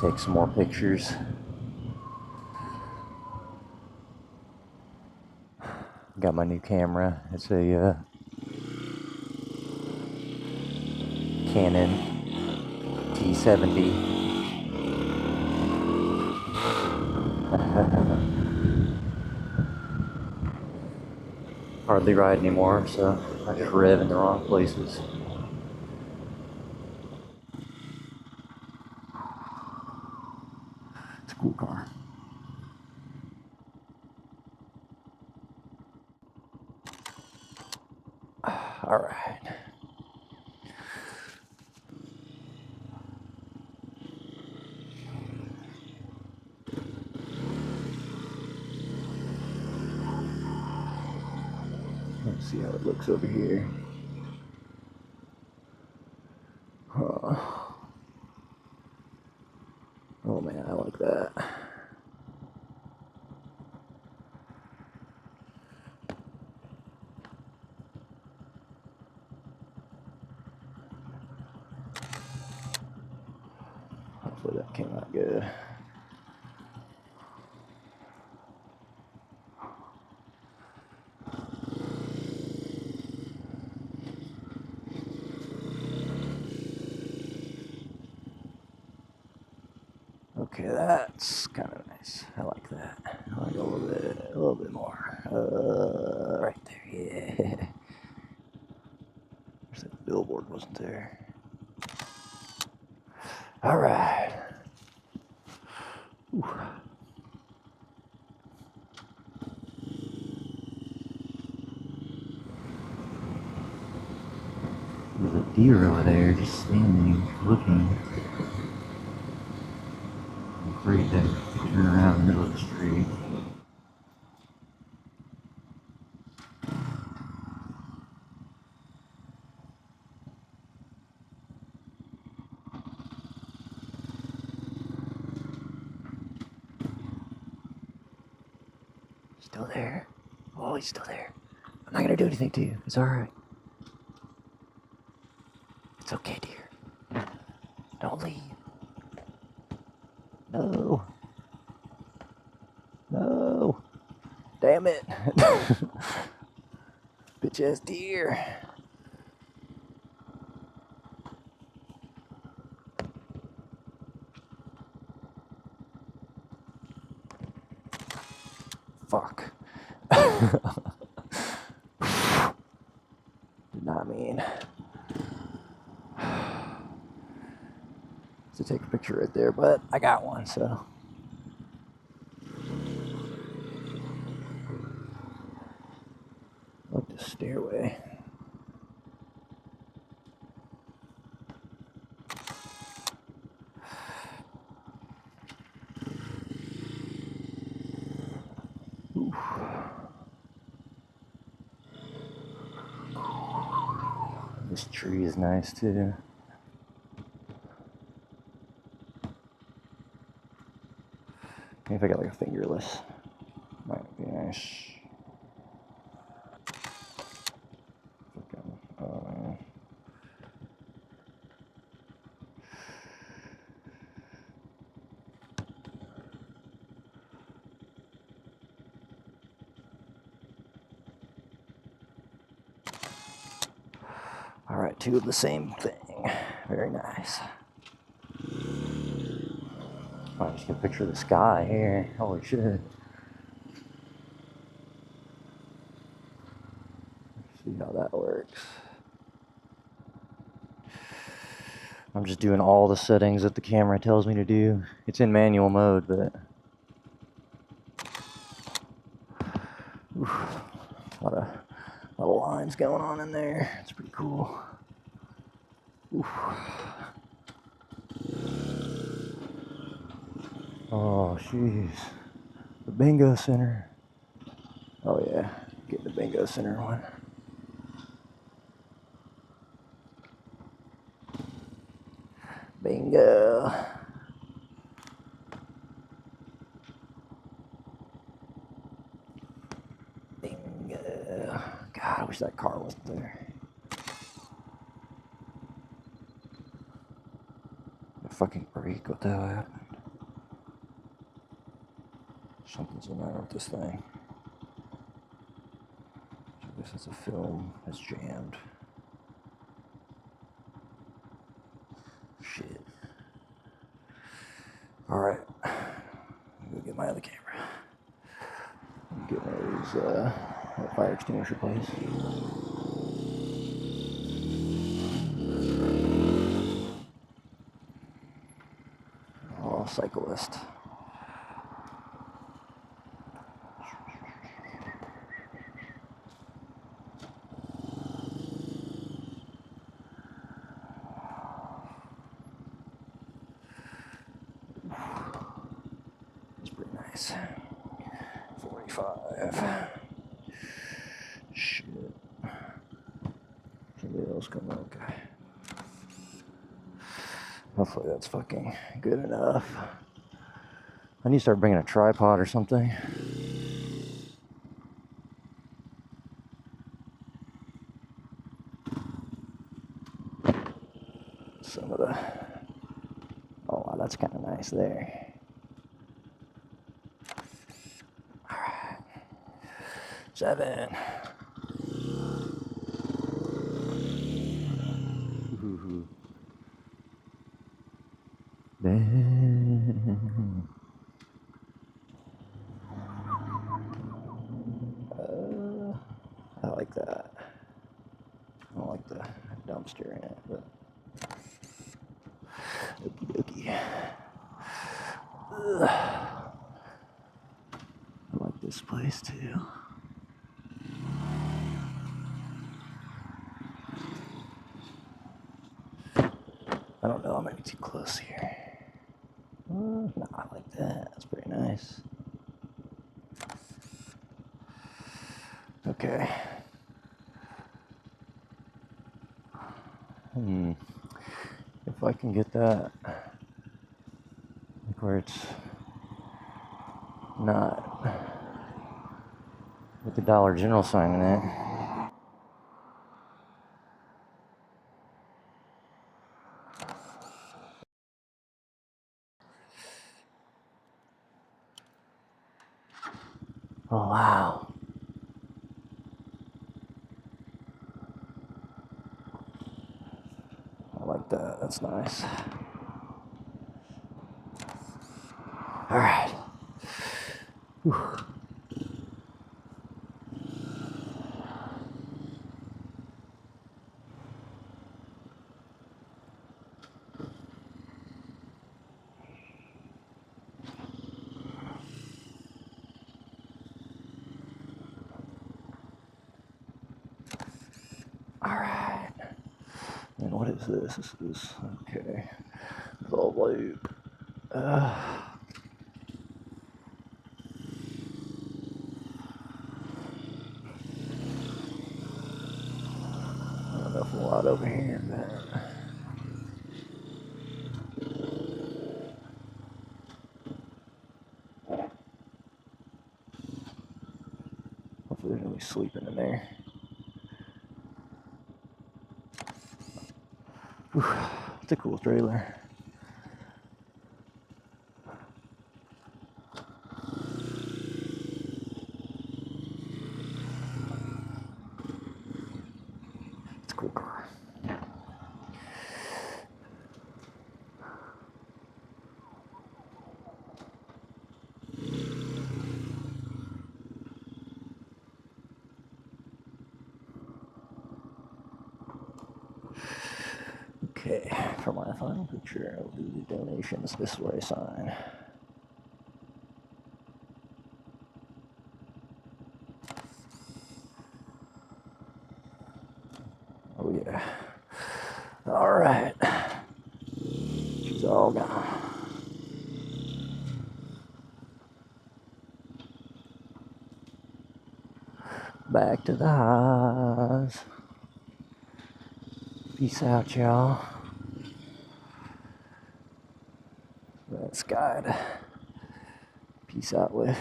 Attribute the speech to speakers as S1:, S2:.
S1: Take some more pictures. Got my new camera. It's a Canon T70. Hardly ride anymore, so I just rev in the wrong places. It's a cool car. All right. Let's see how it looks over here. Oh man, I like that. Hopefully that came out good. Okay, that's kind of nice. I like that. I like a little bit more. Right there, yeah. Wish that billboard wasn't there. All right. Ooh. There's a deer over there just standing, looking. I'm afraid to turn around in the middle of the street. Still there? Oh, he's still there. I'm not gonna do anything to you. It's alright. It's okay, dear. Don't leave. No. No. Damn it. Bitch ass deer. Fuck. Did not mean to take a picture right there, but I got one, so. Like the stairway. Oof. This tree is nice too. Maybe if I got like a fingerless, might be nice. All right, two of the same thing. Very nice. I just get a picture of the sky here. Holy shit. Let's see how that works. I'm just doing all the settings that the camera tells me to do. It's in manual mode, but oof, a lot of lines going on in there. It's pretty cool. Oof. Oh, jeez. The bingo center. Oh, yeah. Get the bingo center one. Bingo. Bingo. God, I wish that car wasn't there. The fucking brake, what the hell happened? Something's the matter with this thing. I guess it's a film. It's jammed. Shit. Alright. I'm gonna get my other camera. Get one of these fire extinguisher plates. Oh, cyclist. That's pretty nice. 45. Shit. Somebody else come okay. Hopefully that's fucking good enough. I need to start bringing a tripod or something. Some of the... Oh, wow, that's kind of nice there. Alright. 7. Ooh. I like that. I don't like the dumpster in it, but okie dokie. I like this place too. I don't know, I might be too close here. No, I like that. That's pretty nice. Okay. If I can get that, like where it's not with the Dollar General sign in it. Oh, wow. I like that. That's nice. All right. Whew. All right. And what is this? This is okay. Valve loop. I don't know if I'm allowed over here, but hopefully there's nobody sleeping in there. Whew. It's a cool trailer. It's a cool car. Okay, for my final picture, I'll do the donations. This is where I sign. Oh yeah. All right. She's all gone. Back to the highs. Peace out, y'all. That's God. Peace out with.